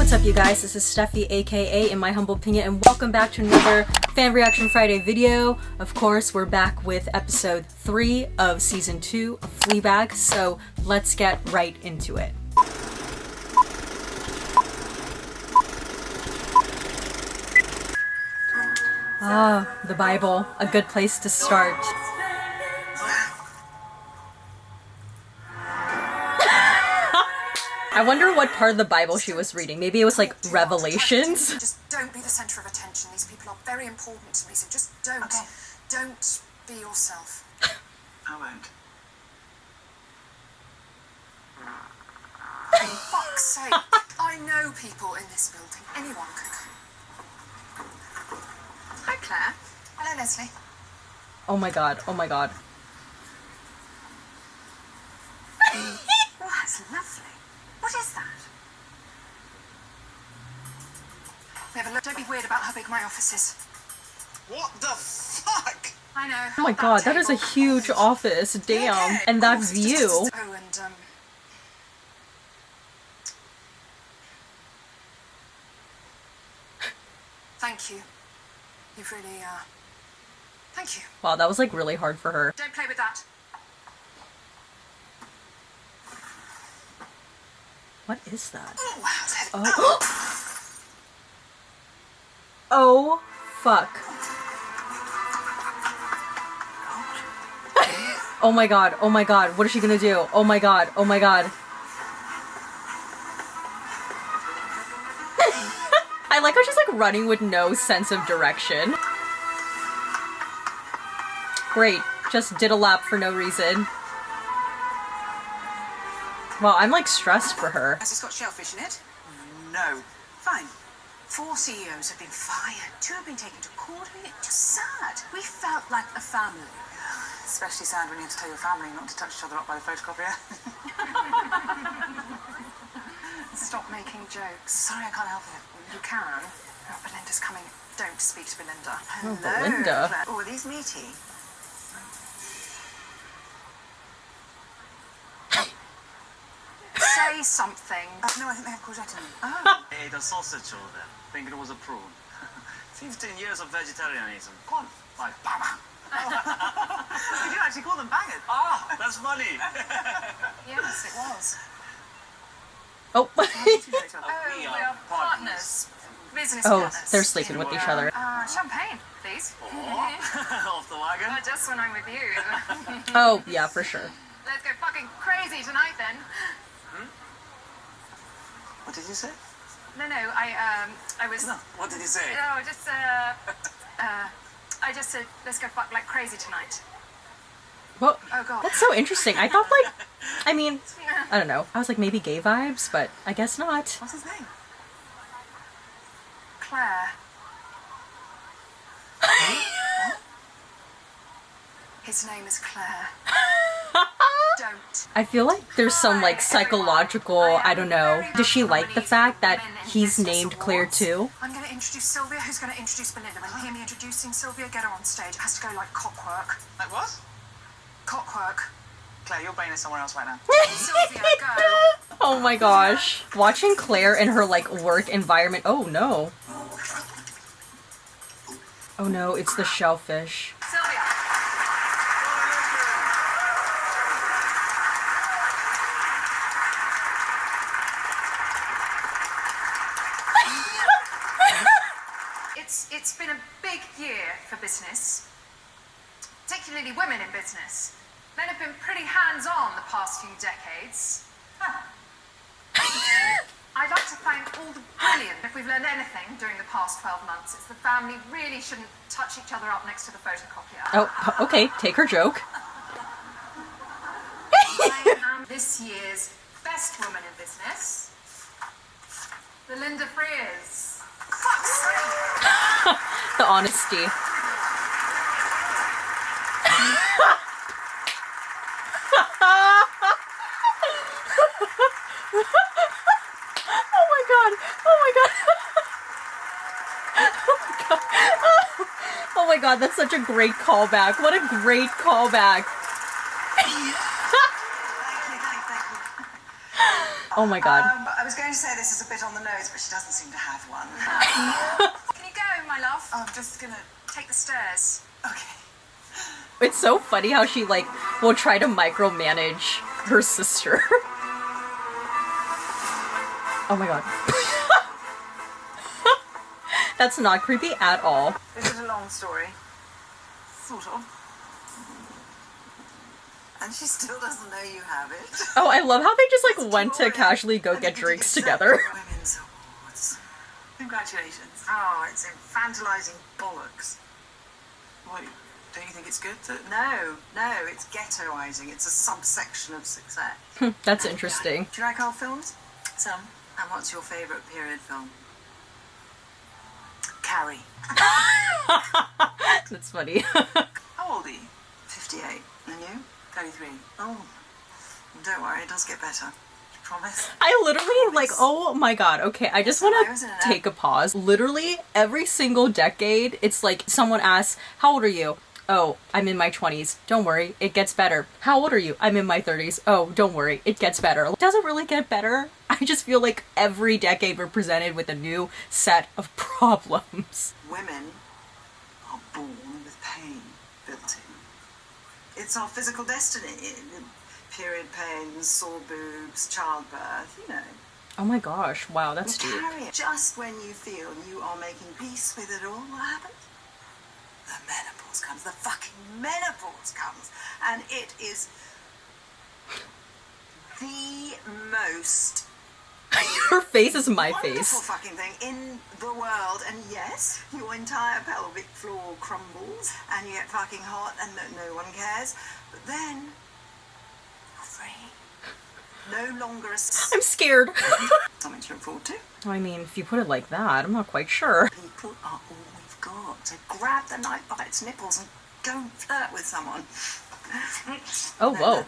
What's up, you guys? This is Steffi, aka In My Humble Opinion, and welcome back to another Fan Reaction Friday video. Of course, we're back with episode 3 of season 2 of Fleabag, so let's get right into it. Ah, the Bible, a good place to start. I wonder what part of the Bible she was reading. Maybe it was like Revelations. Just don't be the center of attention. These people are very important to me, so just don't. Okay. Don't be yourself. I won't. For fuck's sake. I know people in this building. Anyone could come. Hi, Claire. Hello, Leslie. Oh my god, oh my god. Well, that's lovely. What is that? We have a look. Don't be weird about how big my office is. What the fuck? I know. Oh my god, that is a huge office. Damn. Okay. And that view. Oh, and thank you. You've really, thank you. Wow, that was like really hard for her. Don't play with that. What is that? Oh, wow. Oh. Oh, fuck. Oh my god, oh my god, what is she gonna do? Oh my god, oh my god. I like how she's like running with no sense of direction. Great, just did a lap for no reason. Well, I'm like stressed for her. Has this got shellfish in it? No. Fine. 4 CEOs have been fired. 2 have been taken to court. I mean, it's just sad. We felt like a family. Especially sad when you have to tell your family not to touch each other up by the photocopier. Stop making jokes. Sorry, I can't help it. You can. Oh, Belinda's coming. Don't speak to Belinda. Oh, Belinda. Oh, are these meaty? Say something. No, I think they have courgette in them. Oh. Ate a sausage over there, thinking it was a prawn. 15 years of vegetarianism. Go on, like, bang, bang. We do actually call them bangers. Ah, that's funny. Yes, it was. Oh. We are partners. Business Oh, partners. they're sleeping with each other. Champagne, please. Off the wagon. Just when I'm with you. Oh, yeah, for sure. Let's go fucking crazy tonight, then. What did you say? No, I was... No, what did you say? No, just, I just said, let's go fuck like crazy tonight. Well, Oh, God. that's so interesting. I thought like, I mean, I don't know. I was like maybe gay vibes, but I guess not. What's his name? Claire. His name is Claire. Don't. I feel like there's some like psychological, I don't know. Does she like the fact that he's named Claire too? I'm going to introduce Sylvia, who's going to introduce Belinda. When you hear me introducing Sylvia, get her on stage. It has to go like cockwork. Like what? Cockwork. Claire, you're bailing somewhere else right now. Sylvia, go. Oh my gosh. Watching Claire in her like work environment. Oh no. Oh no, it's the shellfish. Sylvia. It's been a big year for business, particularly women in business. Men have been pretty hands-on the past few decades. I'd like to thank all the brilliant. If we've learned anything during the past 12 months, it's the family really shouldn't touch each other up next to the photocopier. Oh, okay, take her joke. I am this year's best woman in business, Belinda Frears. Fuck's sake. The honesty. Oh my god. Oh my god. Oh my god. Oh my god, that's such a great callback. What a great callback. Oh my god. was going to say this is a bit on the nose, but she doesn't seem to have one. Can you go, my love? I'm just gonna... Take the stairs. Okay. It's so funny how she, like, will try to micromanage her sister. Oh my god. That's not creepy at all. This is a long story. Sort of. And she still doesn't know you have it. Oh, I love how they just, like, went to casually go get drinks together. Women's awards. Congratulations. Oh, it's infantilizing bollocks. Why, don't you think it's good that... No, it's ghettoizing. It's a subsection of success. That's interesting. Do you like old films? Some. And what's your favourite period film? Carrie. That's funny. How old are you? 58. And you? 33. Oh. Don't worry, it does get better. Promise. I literally, like, oh my god, okay, I just want to take a pause. Literally, every single decade, it's like someone asks, how old are you? Oh, I'm in my 20s. Don't worry, it gets better. How old are you? I'm in my 30s. Oh, don't worry, it gets better. Does it really get better? I just feel like every decade we're presented with a new set of problems. Women are born with pain built in. It's our physical destiny. Period pains, sore boobs, childbirth, you know. Oh my gosh, wow, that's deep. Carry it. Just when you feel you are making peace with it all, what happens? The menopause comes. The fucking menopause comes. And it is the most Her face is my wonderful face. fucking thing in the world. And yes, your entire pelvic floor crumbles and you get fucking hot and no one cares. But then you're free. No longer a... I'm scared. Something to look forward to. I mean, if you put it like that, I'm not quite sure. People are all we've got. So grab the knife by its nipples and go and flirt with someone. Oh, whoa.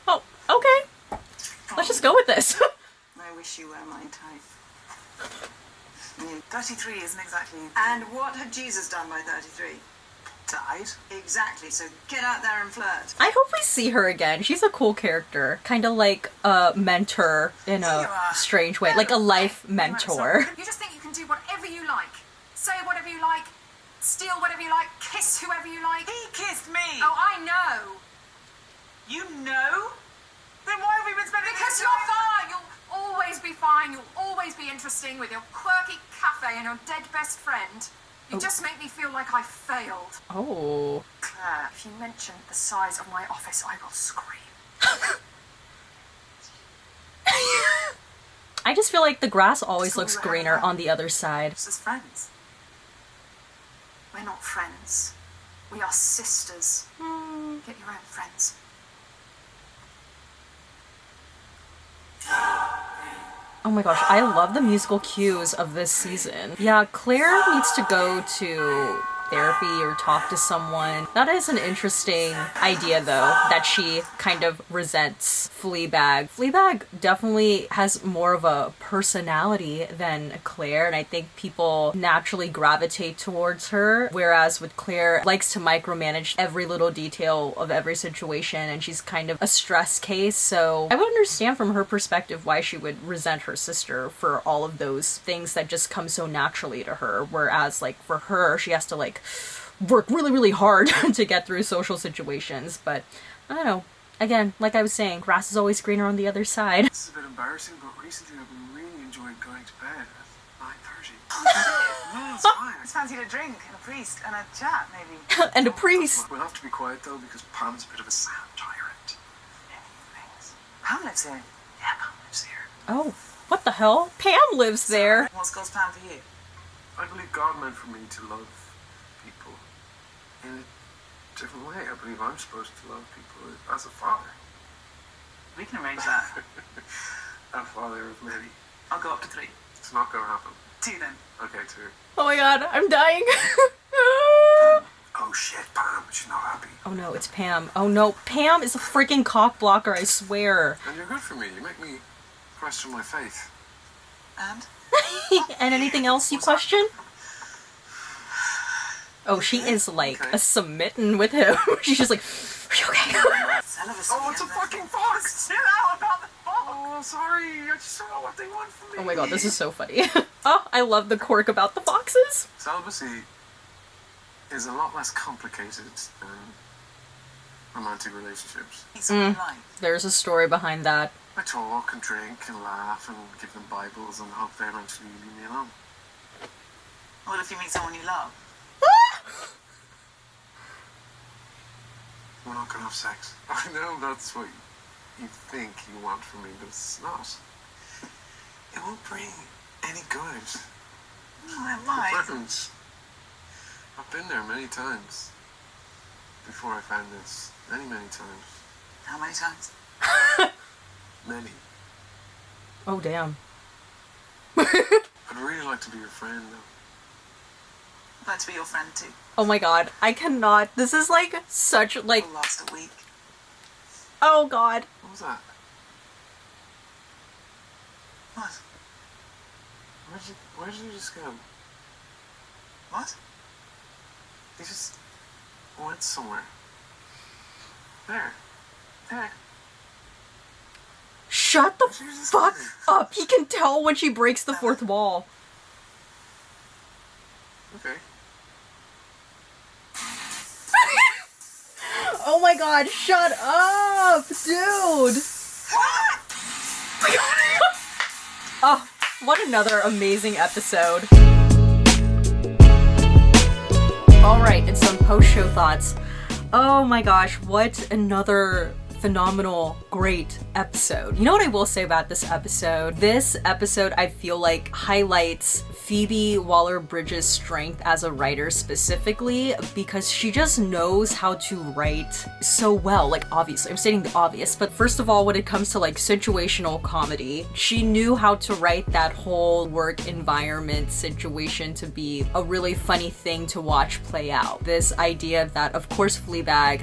Oh, okay. Let's just go with this. I wish you were my type. 33 isn't exactly... And what had Jesus done by 33? Died? Exactly, so get out there and flirt. I hope we see her again. She's a cool character. Kind of like a mentor in a strange way. Like a life mentor. You just think you can do whatever you like. Say whatever you like. Steal whatever you like. Kiss whoever you like. He kissed me! Oh, I know. You know? Then why have we been spending... Because you're fine. You'll always be fine. You'll always be interesting with your quirky cafe and your dead best friend. You just make me feel like I failed. Oh. Claire, if you mention the size of my office, I will scream. I just feel like the grass always looks greener on the other side. Just as friends. We're not friends. We are sisters. Get your own friends. Oh my gosh, I love the musical cues of this season. Yeah, Claire needs to go to therapy or talk to someone. That is an interesting idea though, that she kind of resents Fleabag. Fleabag definitely has more of a personality than Claire, and I think people naturally gravitate towards her, whereas with Claire, likes to micromanage every little detail of every situation, and she's kind of a stress case, so I would understand from her perspective why she would resent her sister for all of those things that just come so naturally to her, whereas like for her, she has to like work really, really hard to get through social situations. But I don't know. Again, like I was saying, grass is always greener on the other side. This is a bit embarrassing, but recently I've been really enjoying going to bed at 9:30. No, it's fine. I just fancied a drink and a priest and a chat, maybe. And a priest. We'll have to be quiet though, because Pam's a bit of a sound tyrant. Thanks. Pam lives here. Yeah, Pam lives here. Oh, what the hell? Pam lives there. What's God's plan for you? I believe God meant for me to love people in a different way. I believe I'm supposed to love people as a father. We can arrange that. A father of many. I'll go up to 3. It's not gonna happen. 2 then. Okay, 2. Oh my god, I'm dying. Oh shit, Pam, she's not happy. Oh no, it's Pam. Oh no, Pam is a freaking cock blocker, I swear. And you're good for me. You make me question my faith. And? And anything else you question? Oh, she is like a smitten with him. She's just like, are you okay? Oh, it's a fucking fox! Chill out about the fox! Oh, sorry. I just don't know what they want from me. Oh my god, this is so funny. Oh, I love the quirk about the foxes. Celibacy is a lot less complicated than romantic relationships. There's a story behind that. I talk and drink and laugh and give them Bibles and hope they eventually leave me alone. What if you meet someone you love? We're not gonna have sex. I know that's what you think you want from me, but it's not. It won't bring any good. Why? Friends. I've been there many times. Before I found this. Many, many times. How many times? Many. Oh damn. I'd really like to be your friend, though. I'd like to be your friend too. Oh my god, I cannot. This is like such like. It'll last a week. Oh god. What was that? What? Where did you just go? What? You just went somewhere. There. There. Shut the fuck up. He can tell when she breaks the fourth wall. Okay. Oh my god, shut up, dude. Oh, what another amazing episode. Alright, and some post-show thoughts. Oh my gosh, what another phenomenal, great episode. You know what I will say about this episode? This episode, I feel like, highlights Phoebe Waller-Bridge's strength as a writer specifically because she just knows how to write so well. Like, obviously, I'm stating the obvious, but first of all, when it comes to like situational comedy, she knew how to write that whole work environment situation to be a really funny thing to watch play out. This idea that, of course, Fleabag,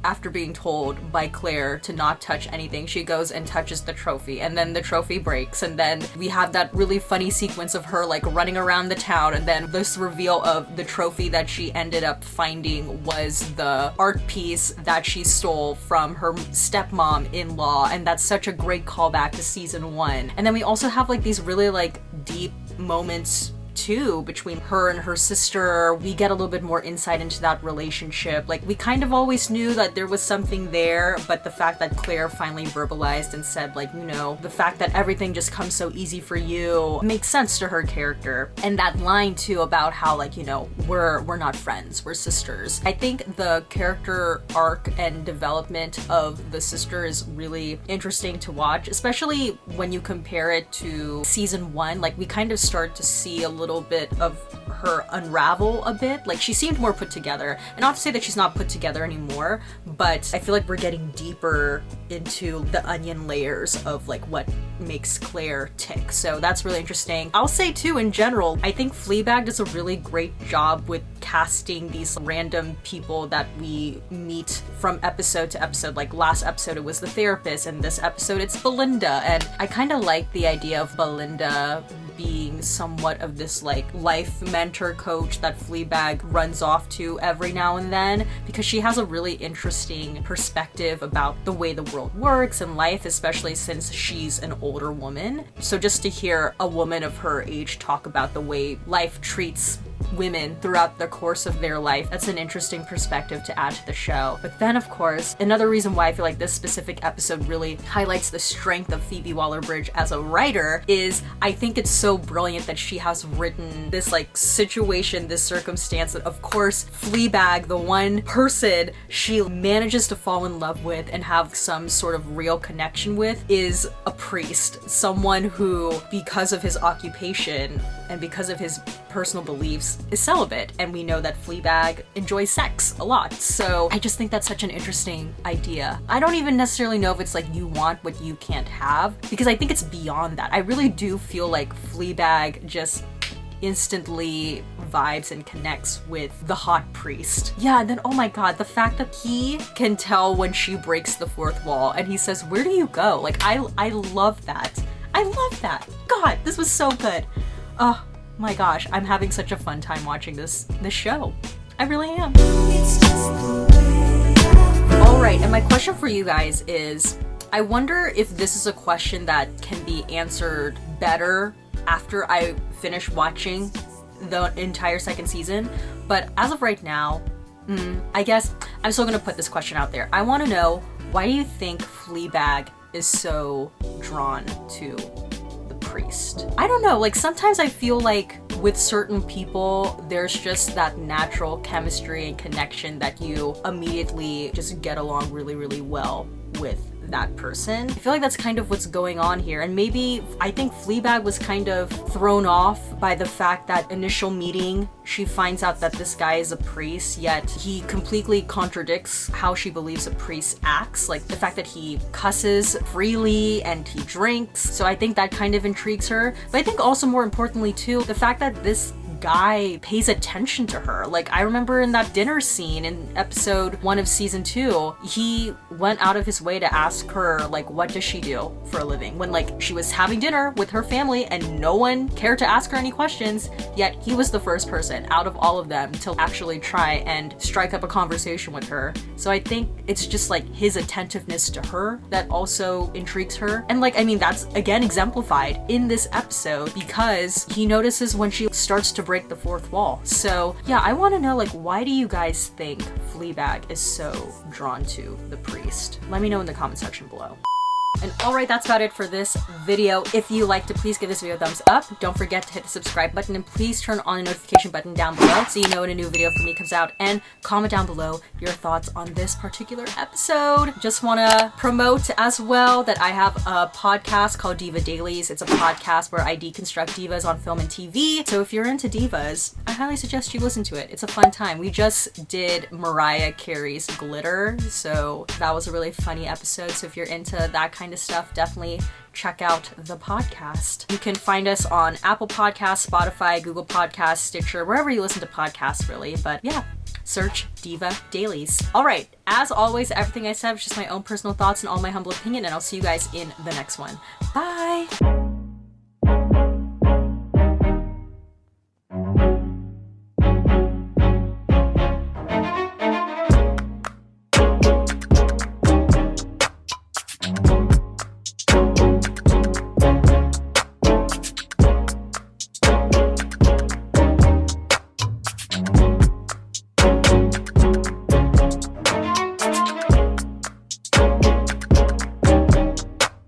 after being told by Claire to not touch anything, she goes and touches the trophy, and then the trophy breaks, and then we have that really funny sequence of her like running around the town, and then this reveal of the trophy that she ended up finding was the art piece that she stole from her stepmom-in-law, and that's such a great callback to season 1. And then we also have like these really like deep moments too between her and her sister. We get a little bit more insight into that relationship. Like, we kind of always knew that there was something there, but the fact that Claire finally verbalized and said, like, you know, the fact that everything just comes so easy for you makes sense to her character. And that line too about how, like, you know, we're not friends, we're sisters. I think the character arc and development of the sister is really interesting to watch, especially when you compare it to season 1. Like, we kind of start to see a little bit of her unravel a bit. Like, she seemed more put together, and not to say that she's not put together anymore, but I feel like we're getting deeper into the onion layers of like what makes Claire tick. So that's really interesting. I'll say too, in general, I think Fleabag does a really great job with casting these random people that we meet from episode to episode. Like, last episode it was the therapist, and this episode it's Belinda, and I kind of like the idea of Belinda being somewhat of this like life mentor coach that Fleabag runs off to every now and then, because she has a really interesting perspective about the way the world works and life, especially since she's an older woman. So just to hear a woman of her age talk about the way life treats women throughout the course of their life, that's an interesting perspective to add to the show. But then, of course, another reason why I feel like this specific episode really highlights the strength of Phoebe Waller-Bridge as a writer is I think it's so brilliant that she has written this like situation, this circumstance that, of course, Fleabag, the one person she manages to fall in love with and have some sort of real connection with, is a priest, someone who, because of his occupation and because of his personal beliefs, is celibate, and we know that Fleabag enjoys sex a lot. So I just think that's such an interesting idea. I don't even necessarily know if it's like you want what you can't have, because I think it's beyond that. I really do feel like Fleabag just instantly vibes and connects with the hot priest. Yeah, and then oh my god, the fact that he can tell when she breaks the fourth wall and he says, "Where do you go?" Like, I love that. I love that. God, this was so good. Oh my gosh, I'm having such a fun time watching this show. I really am. Alright, and my question for you guys is, I wonder if this is a question that can be answered better after I finish watching the entire second season. But as of right now, I guess I'm still gonna put this question out there. I want to know, why do you think Fleabag is so drawn to the priest? I don't know, like sometimes I feel like with certain people, there's just that natural chemistry and connection that you immediately just get along really, really well with that person. I feel like that's kind of what's going on here, and maybe I think Fleabag was kind of thrown off by the fact that initial meeting she finds out that this guy is a priest, yet he completely contradicts how she believes a priest acts, like the fact that he cusses freely and he drinks. So I think that kind of intrigues her. But I think also more importantly too, the fact that this guy pays attention to her. Like I remember in that dinner scene in episode 1 of season 2, he went out of his way to ask her like, what does she do for a living, when like she was having dinner with her family and no one cared to ask her any questions, yet he was the first person out of all of them to actually try and strike up a conversation with her. So I think it's just like his attentiveness to her that also intrigues her. And like, I mean, that's again exemplified in this episode because he notices when she starts to break the fourth wall. So yeah, I want to know, like, why do you guys think Fleabag is so drawn to the priest? Let me know in the comment section below. And alright, that's about it for this video. If you liked it, please give this video a thumbs up. Don't forget to hit the subscribe button and please turn on the notification button down below so you know when a new video from me comes out, and comment down below your thoughts on this particular episode. Just want to promote as well that I have a podcast called Diva Dailies. It's a podcast where I deconstruct divas on film and TV. So if you're into divas, I highly suggest you listen to it. It's a fun time. We just did Mariah Carey's Glitter, so that was a really funny episode. So if you're into that kind of stuff, definitely check out the podcast. You can find us on Apple Podcasts, Spotify, Google Podcasts, Stitcher, wherever you listen to podcasts really. But yeah, search Diva Dailies. Alright, as always, everything I said was just my own personal thoughts and all my humble opinion, and I'll see you guys in the next one. Bye!